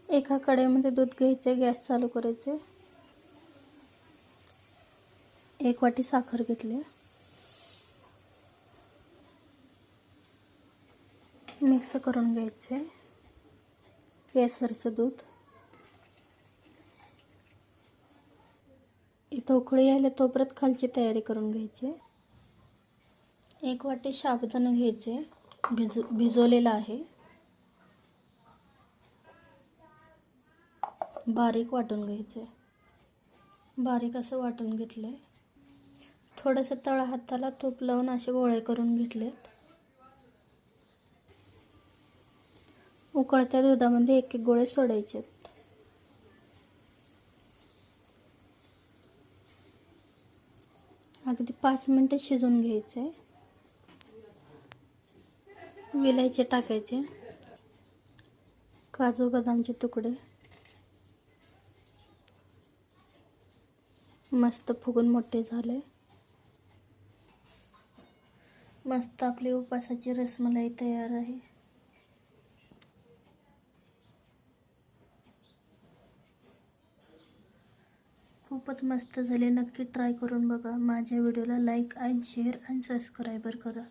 एका कढईमध्ये दूध घ्यायचे, गॅस चालू करायचे। 1 वाटी साखर घेतली, मिक्स करून घ्यायचे। केसरचं दूध इथं उकळी आली तोपर्यंत खालची तयारी करून घ्यायची। 1 वाटी साबुदाणा घ्यायचे, भिजवलेला आहे, बारीक वाटून घ्यायचे। बारीक असं वाटून घेतलंय। थोडंसं तळ हाताला तूप लावून असे गोळे करून घेतलेत। उकळत्या दुधामध्ये एक एक गोळे सोडायचे। अगदी 5 मिनिटे शिजवून घ्यायचे। विलायची टाकायचे, काजू बदामचे तुकडे मस्त फुगून मोठे झाले। मस्त आपली उपासाची रसमलाई तयार आहे। खूपच मस्त झाले। नक्की ट्राय करून बघा। माझ्या व्हिडिओला लाईक आणि शेअर आणि सबस्क्राईब करा।